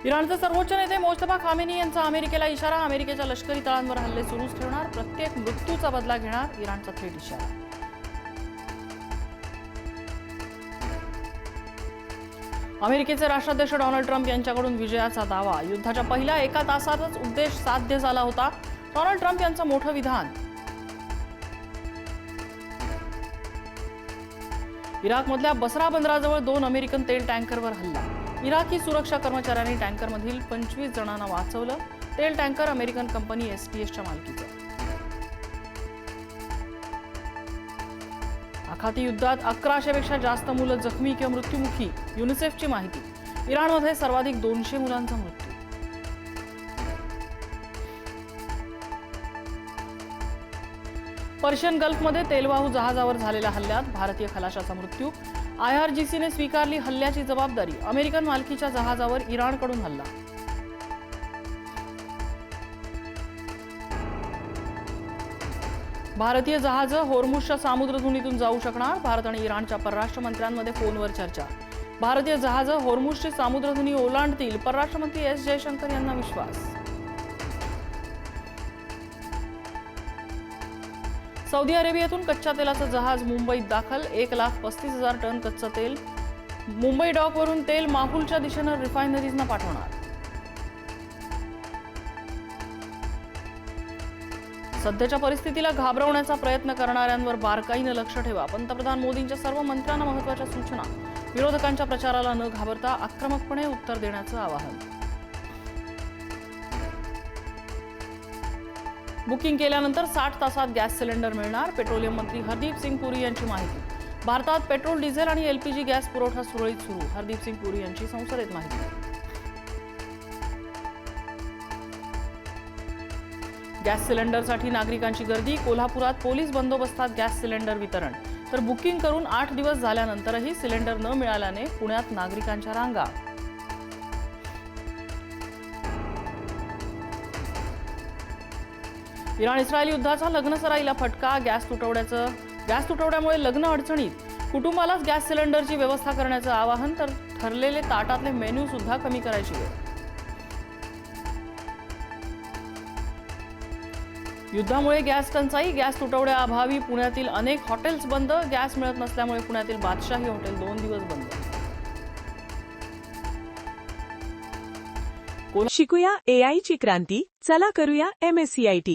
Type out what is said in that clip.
इराणचे सर्वोच्च नेते मोजतबा खामेनी यांचा अमेरिकेला इशारा. अमेरिकेच्या लष्करी तळांवर हल्ले सुरूच ठेवणार, प्रत्येक मृत्यूचा बदला घेणार, इराणचा थेट इशारा. अमेरिकेचे राष्ट्राध्यक्ष डोनाल्ड ट्रम्प यांच्याकडून विजयाचा दावा. युद्धाच्या पहिल्या एका तासातच उद्देश साध्य झाला होता, डोनाल्ड ट्रम्प यांचं मोठं विधान. इराकमधल्या बसरा बंदराजवळ 2 अमेरिकन तेल टँकरवर हल्ला. इराकी सुरक्षा कर्मचाऱ्यांनी टँकरमधील 25 जणांना वाचवलं. तेल टँकर अमेरिकन कंपनी एसटीएसच्या मालकीचं. आखाती युद्धात 1100 पेक्षा जास्त मुलं जखमी किंवा मृत्युमुखी, युनिसेफची माहिती. इराणमध्ये सर्वाधिक 200 मुलांचा मृत्यू. पर्शियन गल्फमध्ये तेलवाहू जहाजावर झालेल्या हल्ल्यात भारतीय खलाशाचा मृत्यू. IRGCने स्वीकारली हल्ल्याची जबाबदारी. अमेरिकन मालकीच्या जहाजावर इराणकडून हल्ला. भारतीय जहाजं होर्मुझच्या सामुद्रधुनीतून जाऊ शकणार. भारत आणि इराणच्या परराष्ट्र मंत्र्यांमध्ये फोनवर चर्चा. भारतीय जहाजं होर्मुझची सामुद्रधुनी ओलांडतील, परराष्ट्र मंत्री एस जयशंकर यांना विश्वास. सौदी अरेबियातून कच्च्या तेलाचं जहाज मुंबईत दाखल. 1,35,000 टन कच्चं तेल मुंबई डॉकवरून तेल माहुलच्या दिशेनं रिफायनरीजना पाठवणार. सध्याच्या परिस्थितीला घाबरवण्याचा प्रयत्न करणाऱ्यांवर बारकाईनं लक्ष ठेवा. पंतप्रधान मोदींच्या सर्व मंत्र्यांना महत्त्वाच्या सूचना. विरोधकांच्या प्रचाराला न घाबरता आक्रमकपणे उत्तर देण्याचं आवाहन. बुकिंग केल्यानंतर 60 तासात गॅस सिलेंडर मिळणार. पेट्रोलियम मंत्री हरदीप सिंग पुरी यांची माहिती. भारतात पेट्रोल, डिझेल आणि LPG गॅस पुरवठा सुरळीत सुरू. हरदीप सिंग पुरी यांची संसदेत माहिती. गॅस सिलेंडरसाठी नागरिकांची गर्दी. कोल्हापुरात पोलीस बंदोबस्तात गॅस सिलेंडर वितरण. तर बुकिंग करून 8 दिवस झाल्यानंतरही सिलेंडर न मिळाल्याने पुण्यात नागरिकांच्या रांगा. इराण-इस्रायल युद्धाचा लग्नसराईला फटका. गॅस तुटवड्यामुळे लग्न अडचणीत. कुटुंबालाच गॅस सिलेंडरची व्यवस्था करण्याचं आवाहन. तर ठरलेले ताटातले मेन्यू सुद्धा कमी करायची वेळ. युद्धामुळे गॅस टंचाई. गॅस तुटवड्याअभावी पुण्यातील अनेक हॉटेल्स बंद. गॅस मिळत नसल्यामुळे पुण्यातील बादशाही हॉटेल 2 दिवस बंद. शिकूया AI ची क्रांती. चला करूया MSCIT.